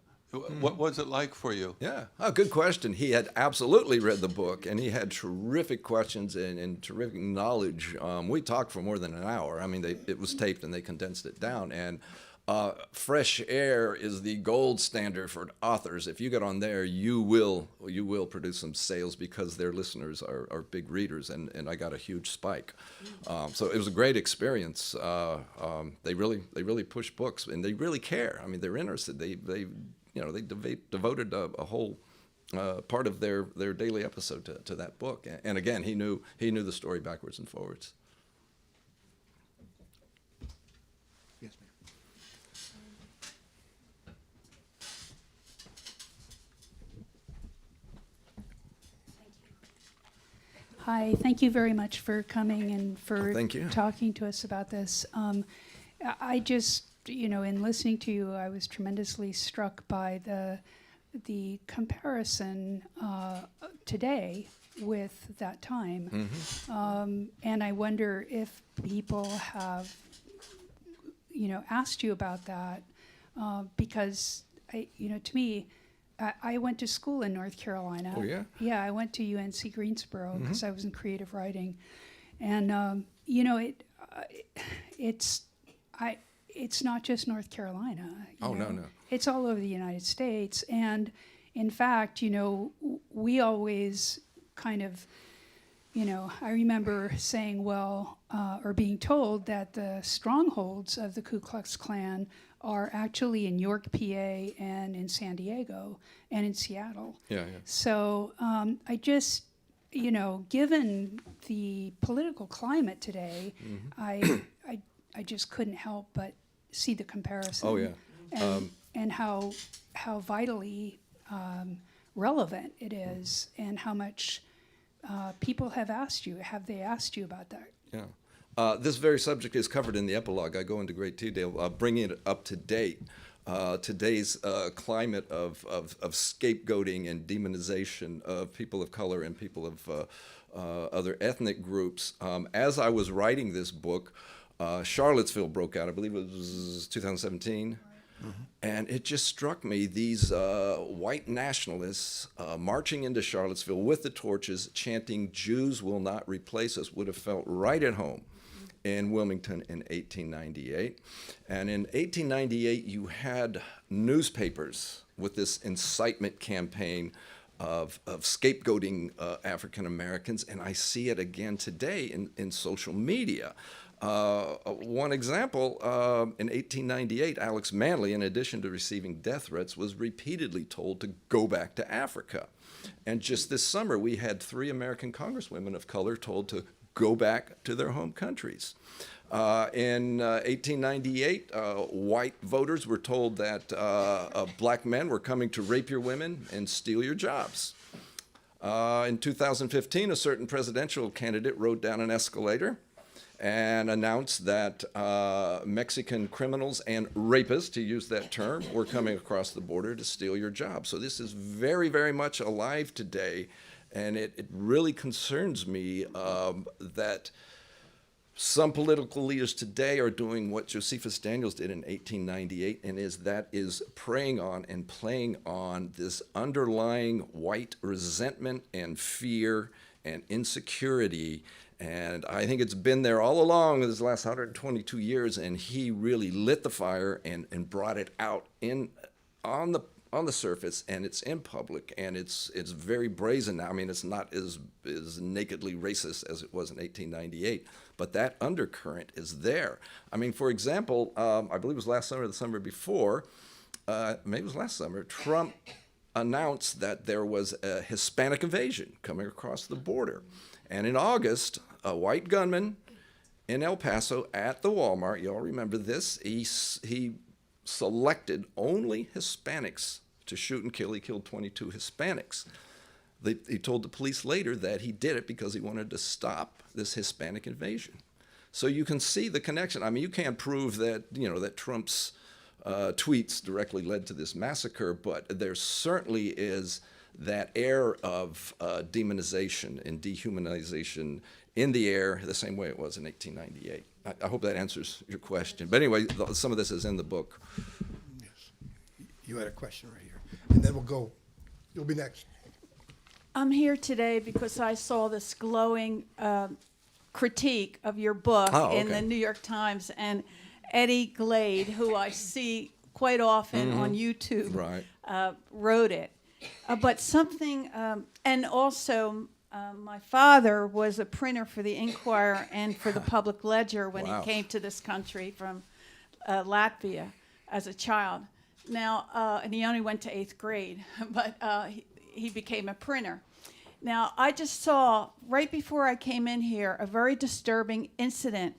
What was it like for you? Yeah, oh, good question. He had absolutely read the book, and he had terrific questions and terrific knowledge. We talked for more than an hour. I mean, it was taped, and they condensed it down. And Fresh Air is the gold standard for authors. If you get on there, you will produce some sales because their listeners are big readers, and I got a huge spike. So it was a great experience. They really push books, and they really care. I mean, they're interested. They devoted a whole part of their daily episode to that book. And again, he knew the story backwards and forwards. Yes, ma'am. Hi, thank you very much for coming and for Thank you. talking to us about this. I just, in listening to you, I was tremendously struck by the comparison today with that time. And I wonder if people have, asked you about that, because, to me, I went to school in North Carolina. Oh, yeah? Yeah, I went to UNC Greensboro because I was in creative writing, and it's not just North Carolina. Oh, no. It's all over the United States, and in fact, we always kind of, I remember saying, or being told that the strongholds of the Ku Klux Klan are actually in York, PA, and in San Diego, and in Seattle. Yeah. So I just, given the political climate today, I just couldn't help but see the comparison. Oh, yeah. And how vitally relevant it is, and how much people have asked you. Have they asked you about that? Yeah. This very subject is covered in the epilogue. I go into great detail, bringing it up to date. Today's climate of scapegoating and demonization of people of color and people of other ethnic groups. As I was writing this book, Charlottesville broke out. I believe it was 2017. And it just struck me, these white nationalists marching into Charlottesville with the torches, chanting, "Jews will not replace us," would have felt right at home in Wilmington in 1898. And in 1898, you had newspapers with this incitement campaign of scapegoating African Americans, and I see it again today in social media. One example, in 1898, Alex Manly, in addition to receiving death threats, was repeatedly told to go back to Africa. And just this summer, we had 3 American congresswomen of color told to go back to their home countries. In 1898, white voters were told that black men were coming to rape your women and steal your jobs. In 2015, a certain presidential candidate rode down an escalator and announced that Mexican criminals and rapists, to use that term, were coming across the border to steal your job. So this is very, very much alive today, and it really concerns me that some political leaders today are doing what Josephus Daniels did in 1898, and that is preying on and playing on this underlying white resentment and fear and insecurity. And I think it's been there all along in this last 122 years, and he really lit the fire and brought it out on the surface, and it's in public, and it's very brazen now. I mean, it's not as nakedly racist as it was in 1898, but that undercurrent is there. I mean, for example, I believe it was last summer or the summer before, maybe it was last summer, Trump announced that there was a Hispanic invasion coming across the border. And in August, a white gunman in El Paso at the Walmart, you all remember this, he selected only Hispanics to shoot and kill. He killed 22 Hispanics. He told the police later that he did it because he wanted to stop this Hispanic invasion. So you can see the connection. I mean, you can't prove that, that Trump's tweets directly led to this massacre, but there certainly is that air of demonization and dehumanization in the air the same way it was in 1898. I hope that answers your question. But anyway, some of this is in the book. Yes. You had a question right here. And then you'll be next. I'm here today because I saw this glowing critique of your book in the New York Times, and Eddie Glade, who I see quite often on YouTube, wrote it. But something, and also my father was a printer for the Inquirer and for the Public Ledger when he came to this country from Latvia as a child. Now, and he only went to 8th grade, but he became a printer. Now, I just saw, right before I came in here, a very disturbing incident.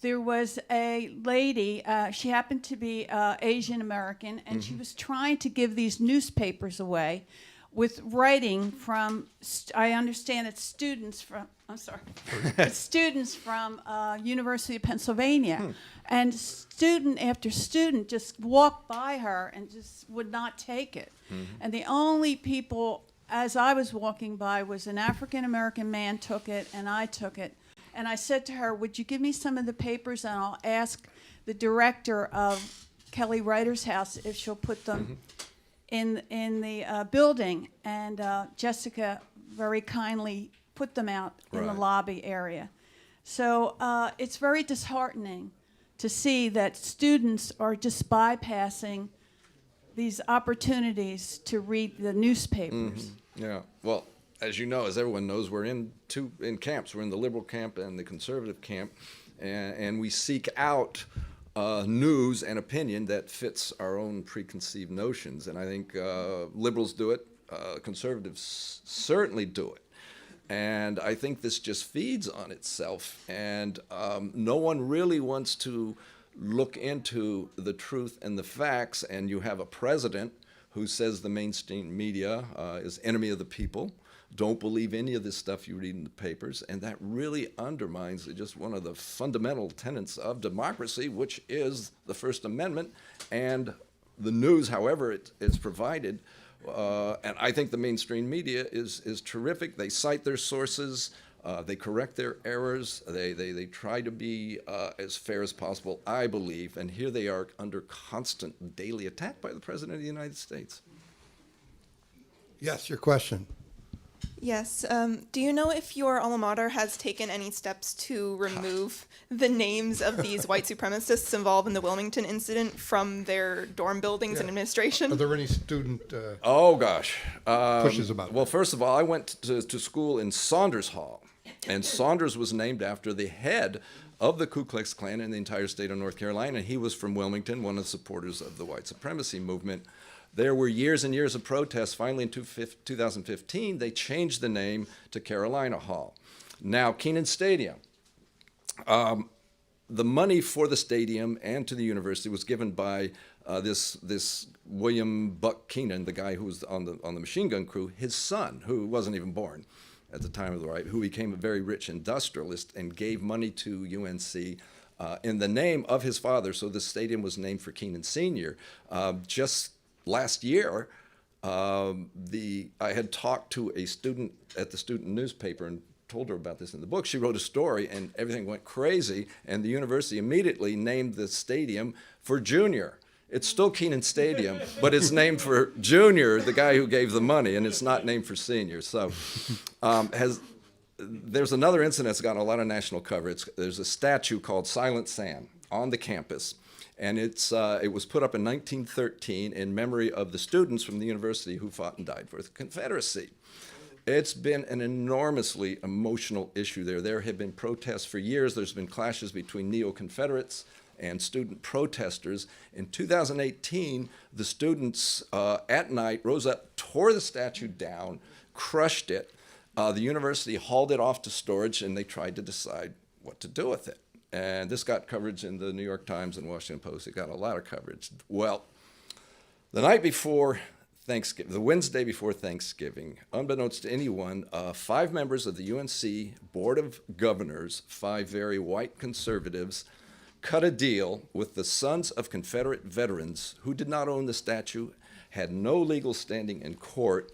There was a lady, she happened to be Asian American, and she was trying to give these newspapers away with writing from, I understand it's students from, it's students from University of Pennsylvania. And student after student just walked by her and just would not take it. And the only people, as I was walking by, was an African-American man took it, and I took it. And I said to her, would you give me some of the papers, and I'll ask the director of Kelly Writer's House if she'll put them in the building. And Jessica very kindly put them out in the lobby area. So it's very disheartening to see that students are just bypassing these opportunities to read the newspapers. Yeah, well, as you know, as everyone knows, we're in camps. We're in the liberal camp and the conservative camp, and we seek out news and opinion that fits our own preconceived notions. And I think liberals do it, conservatives certainly do it. And I think this just feeds on itself, and no one really wants to look into the truth and the facts. And you have a president who says the mainstream media is enemy of the people. Don't believe any of this stuff you read in the papers, and that really undermines just one of the fundamental tenets of democracy, which is the First Amendment and the news, however it's provided. And I think the mainstream media is terrific. They cite their sources, they correct their errors, they try to be as fair as possible, I believe. And here they are under constant daily attack by the President of the United States. Yes, your question. Yes. Do you know if your alma mater has taken any steps to remove the names of these white supremacists involved in the Wilmington incident from their dorm buildings and administration? Are there any student Oh, gosh. pushes about Well, that? first of all, I went to school in Saunders Hall, and Saunders was named after the head of the Ku Klux Klan in the entire state of North Carolina. He was from Wilmington, one of the supporters of the white supremacy movement. There were years and years of protests. Finally, in 2015, they changed the name to Carolina Hall. Now, Keenan Stadium. The money for the stadium and to the university was given by this William Buck Keenan, the guy who was on the machine gun crew, his son, who wasn't even born at the time of the riot, who became a very rich industrialist and gave money to UNC in the name of his father. So the stadium was named for Keenan Sr. Just last year, I had talked to a student at the student newspaper and told her about this in the book. She wrote a story, and everything went crazy, and the university immediately named the stadium for Junior. It's still Keenan Stadium, but it's named for Junior, the guy who gave the money, and it's not named for Senior. So there's another incident that's gotten a lot of national coverage. There's a statue called Silent Sam on the campus. And it was put up in 1913 in memory of the students from the university who fought and died for the Confederacy. It's been an enormously emotional issue there. There have been protests for years. There's been clashes between neo-Confederates and student protesters. In 2018, the students at night rose up, tore the statue down, crushed it. The university hauled it off to storage, and they tried to decide what to do with it. And this got coverage in the New York Times and Washington Post. It got a lot of coverage. Well, the night before Thanksgiving, the Wednesday before Thanksgiving, unbeknownst to anyone, 5 members of the UNC Board of Governors, 5 very white conservatives, cut a deal with the sons of Confederate veterans who did not own the statue, had no legal standing in court.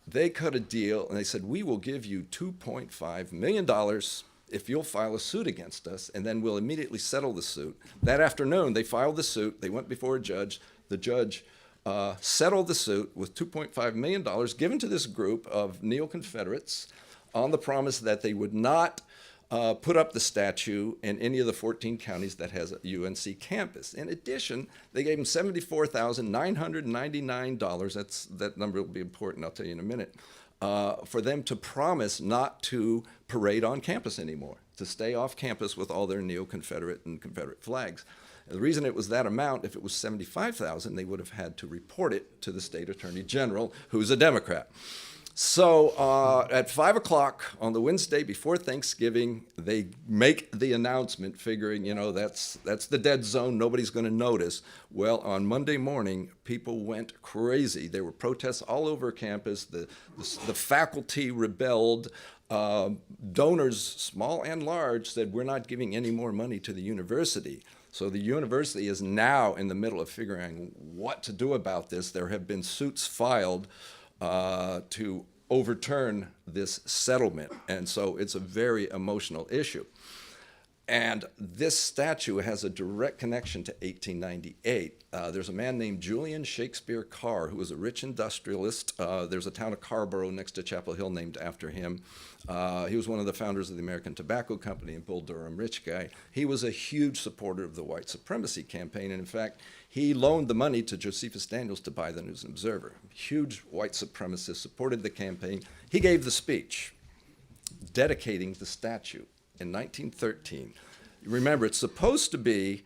They cut a deal, and they said, we will give you $2.5 million if you'll file a suit against us, and then we'll immediately settle the suit. That afternoon, they filed the suit. They went before a judge. The judge settled the suit with $2.5 million given to this group of neo-Confederates on the promise that they would not put up the statue in any of the 14 counties that has a UNC campus. In addition, they gave them $74,999. That number will be important, I'll tell you in a minute, for them to promise not to parade on campus anymore, to stay off campus with all their neo-Confederate and Confederate flags. And the reason it was that amount, if it was $75,000, they would have had to report it to the state attorney general, who's a Democrat. So at 5 o'clock on the Wednesday before Thanksgiving, they make the announcement figuring, that's the dead zone, nobody's going to notice. Well, on Monday morning, people went crazy. There were protests all over campus. The faculty rebelled. Donors, small and large, said, we're not giving any more money to the university. So the university is now in the middle of figuring what to do about this. There have been suits filed to overturn this settlement. And so it's a very emotional issue. And this statue has a direct connection to 1898. There's a man named Julian Shakespeare Carr, who was a rich industrialist. There's a town of Carborough next to Chapel Hill named after him. He was one of the founders of the American Tobacco Company and Bull Durham rich guy. He was a huge supporter of the white supremacy campaign. And in fact, he loaned the money to Josephus Daniels to buy the News and Observer. Huge white supremacist, supported the campaign. He gave the speech dedicating the statue in 1913. Remember, it's supposed to be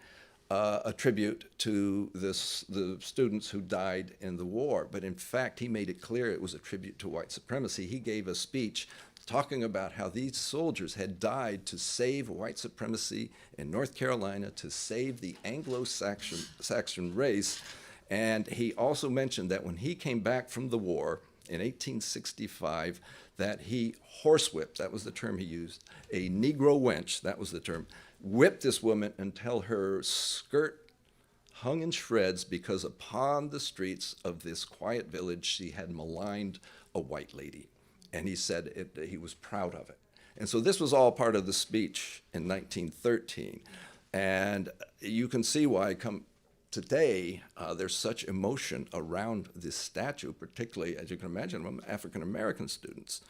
a tribute to the students who died in the war, but in fact, he made it clear it was a tribute to white supremacy. He gave a speech talking about how these soldiers had died to save white supremacy in North Carolina, to save the Anglo-Saxon race, and he also mentioned that when he came back from the war in 1865, that he horsewhipped, that was the term he used, a Negro wench, that was the term, whipped this woman until her skirt hung in shreds because upon the streets of this quiet village she had maligned a white lady. And he said he was proud of it. And so this was all part of the speech in 1913. And you can see why today, there's such emotion around this statue, particularly, as you can imagine, among African-American students.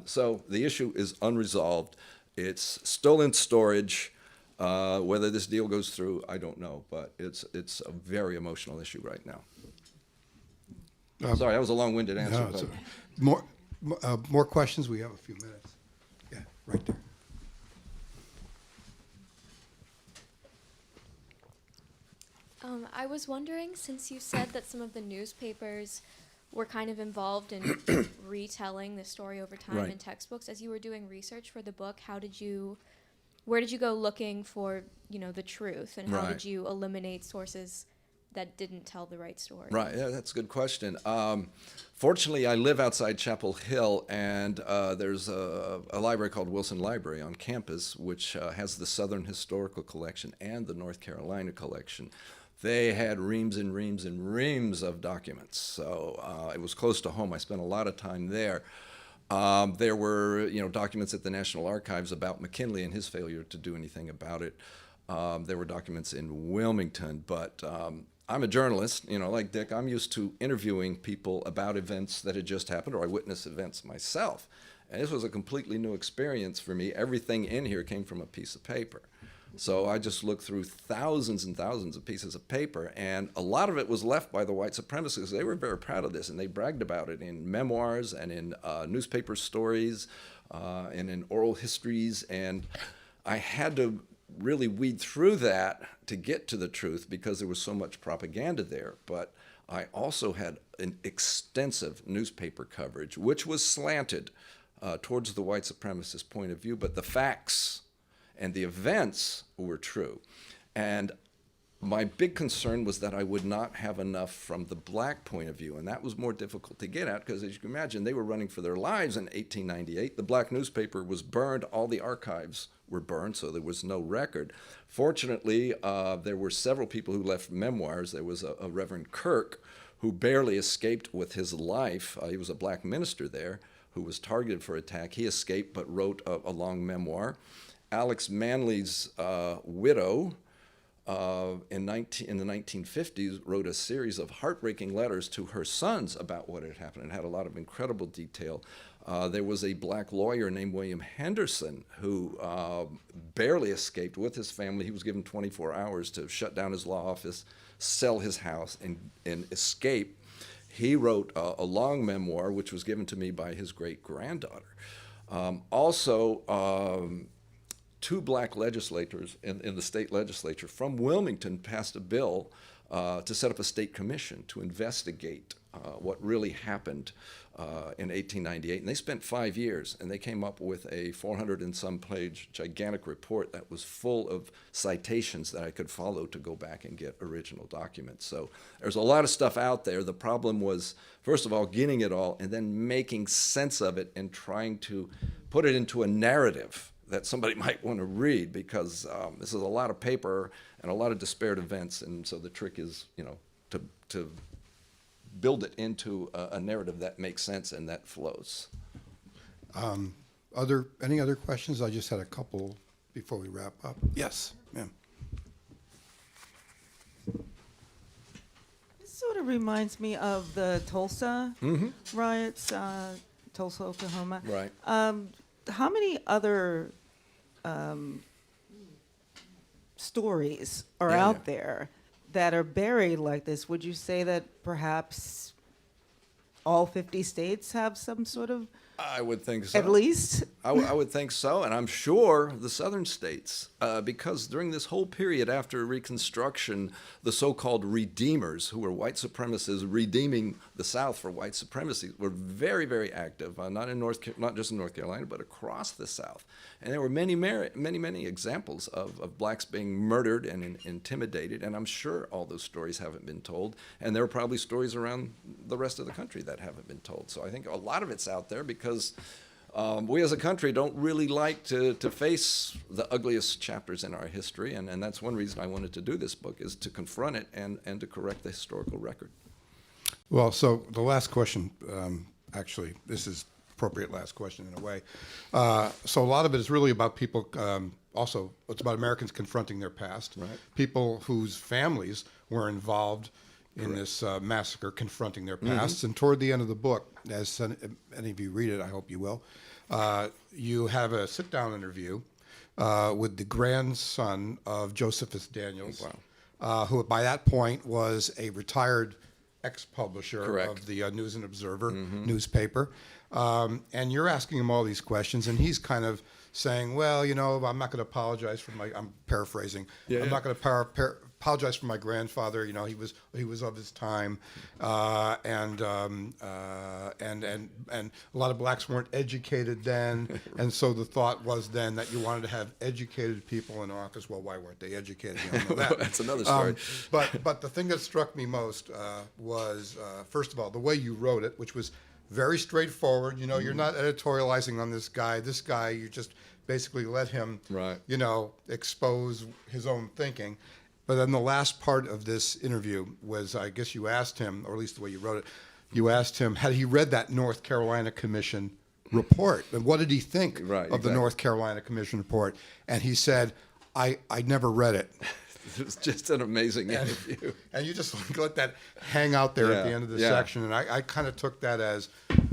So the issue is unresolved. It's still in storage. Whether this deal goes through, I don't know, but it's a very emotional issue right now. Sorry, that was a long-winded answer. No, it's more questions? We have a few minutes. Yeah, right there. I was wondering, since you said that some of the newspapers were kind of involved in retelling the story over time Right. in textbooks, as you were doing research for the book, where did you go looking for, the truth, and how Right. did you eliminate sources that didn't tell the right story? Right, yeah, that's a good question. Fortunately, I live outside Chapel Hill, and there's a library called Wilson Library on campus, which has the Southern Historical Collection and the North Carolina Collection. They had reams and reams and reams of documents, so it was close to home. I spent a lot of time there. There were, documents at the National Archives about McKinley and his failure to do anything about it. There were documents in Wilmington, but I'm a journalist, like Dick. I'm used to interviewing people about events that had just happened, or I witnessed events myself. And this was a completely new experience for me. Everything in here came from a piece of paper. So I just looked through thousands and thousands of pieces of paper, and a lot of it was left by the white supremacists. They were very proud of this, and they bragged about it in memoirs and in newspaper stories and in oral histories. And I had to really weed through that to get to the truth because there was so much propaganda there. But I also had an extensive newspaper coverage, which was slanted towards the white supremacist point of view, but the facts and the events were true. And my big concern was that I would not have enough from the black point of view, and that was more difficult to get at because, as you can imagine, they were running for their lives in 1898. The black newspaper was burned. All the archives were burned, so there was no record. Fortunately, there were several people who left memoirs. There was a Reverend Kirk who barely escaped with his life. He was a black minister there who was targeted for attack. He escaped but wrote a long memoir. Alex Manley's widow, in the 1950s, wrote a series of heartbreaking letters to her sons about what had happened and had a lot of incredible detail. There was a black lawyer named William Henderson who barely escaped with his family. He was given 24 hours to shut down his law office, sell his house, and escape. He wrote a long memoir, which was given to me by his great-granddaughter. Two black legislators in the state legislature from Wilmington passed a bill to set up a state commission to investigate what really happened in 1898. And they spent 5 years, and they came up with a 400 and some page gigantic report that was full of citations that I could follow to go back and get original documents. So there's a lot of stuff out there. The problem was, first of all, getting it all and then making sense of it and trying to put it into a narrative that somebody might want to read, because this is a lot of paper and a lot of disparate events, and so the trick is, to build it into a narrative that makes sense and that flows. Any other questions? I just had a couple before we wrap up. Yes, ma'am. This sort of reminds me of the Tulsa riots, Tulsa, Oklahoma. Right. How many other stories are out there that are buried like this? Would you say that perhaps all 50 states have some sort of, I would think so. at least? I would think so, and I'm sure the southern states, because during this whole period after Reconstruction, the so-called redeemers, who were white supremacists redeeming the South for white supremacy, were very, very active, not just in North Carolina, but across the South. And there were many, many examples of blacks being murdered and intimidated, and I'm sure all those stories haven't been told, and there are probably stories around the rest of the country that haven't been told. So I think a lot of it's out there because we as a country don't really like to face the ugliest chapters in our history, and that's one reason I wanted to do this book, is to confront it and to correct the historical record. Well, so the last question, actually, this is appropriate last question in a way. So a lot of it is really about people, also, it's about Americans confronting their past. Right. People whose families were involved in this massacre, confronting their pasts. And toward the end of the book, as any of you read it, I hope you will, you have a sit-down interview with the grandson of Josephus Daniels, who by that point was a retired ex-publisher Correct. of the News and Observer newspaper. And you're asking him all these questions, and he's kind of saying, well, I'm not going to apologize for I'm paraphrasing. I'm not going to apologize for my grandfather. He was of his time, and a lot of blacks weren't educated then, and so the thought was then that you wanted to have educated people in office. Well, why weren't they educated? You don't know that. That's another story. But the thing that struck me most was, first of all, the way you wrote it, which was very straightforward. You're not editorializing on this guy. This guy, you just basically let him, Right. expose his own thinking. But then the last part of this interview was, I guess you asked him, or at least the way you wrote it, you asked him, had he read that North Carolina Commission report? And what did he think of the North Carolina Commission report? And he said, I never read it. It was just an amazing interview. And you just let that hang out there at the end of the section. And I kind of took that as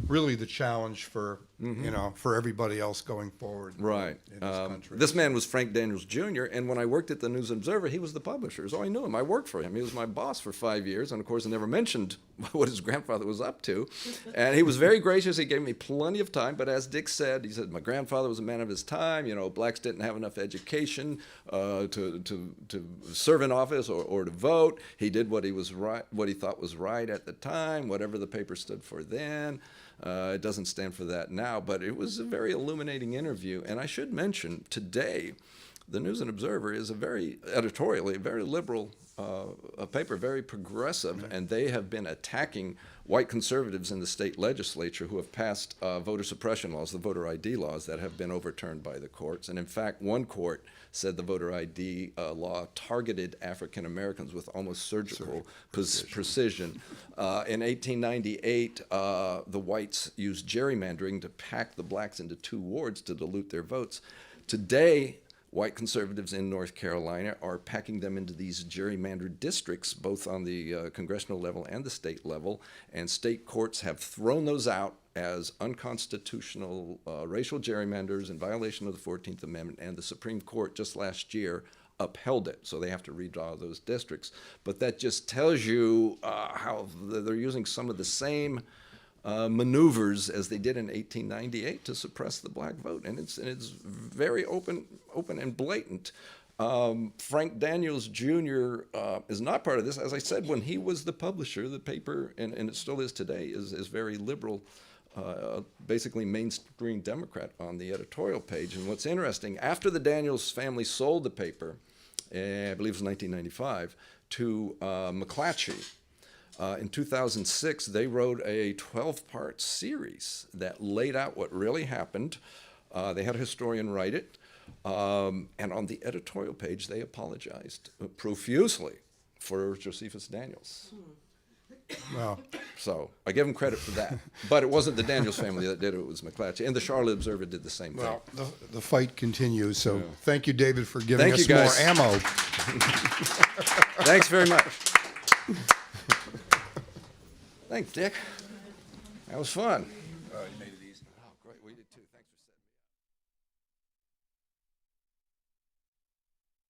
really the challenge for you know, for everybody else going forward. Right. In this country. This man was Frank Daniels Jr., and when I worked at the News Observer, he was the publisher. So I knew him. I worked for him. He was my boss for 5 years, and of course, I never mentioned what his grandfather was up to. And he was very gracious. He gave me plenty of time. But as Dick said, he said, my grandfather was a man of his time. You know, blacks didn't have enough education to serve in office or to vote. He did what he was right, what he thought was right at the time, whatever the paper stood for then. It doesn't stand for that now, but it was a very illuminating interview. And I should mention, today, the News and Observer is a very editorially, very liberal a paper, very progressive, and they have been attacking white conservatives in the state legislature who have passed voter suppression laws, the voter ID laws that have been overturned by the courts. And in fact, one court said the voter ID law targeted African Americans with almost surgical precision. In 1898, the whites used gerrymandering to pack the blacks into 2 wards to dilute their votes. Today, white conservatives in North Carolina are packing them into these gerrymandered districts, both on the congressional level and the state level, and state courts have thrown those out as unconstitutional racial gerrymanders in violation of the 14th Amendment, and the Supreme Court just last year upheld it, so they have to redraw those districts. But that just tells you how they're using some of the same maneuvers as they did in 1898 to suppress the black vote, and it's very open and blatant. Frank Daniels Jr. Is not part of this. As I said, when he was the publisher, the paper, and it still is today, is very liberal, basically mainstream Democrat on the editorial page. And what's interesting, after the Daniels family sold the paper, I believe it was 1995, to McClatchy, in 2006, they wrote a 12-part series that laid out what really happened. They had a historian write it. And on the editorial page, they apologized profusely for Josephus Daniels. Well, So I give them credit for that. But it wasn't the Daniels family that did it. It was McClatchy. And the Charlotte Observer did the same thing. well, the fight continues. So thank you, David, for giving Thank us you, more guys. ammo. Thanks very much. Thanks, Dick. That was fun. You made it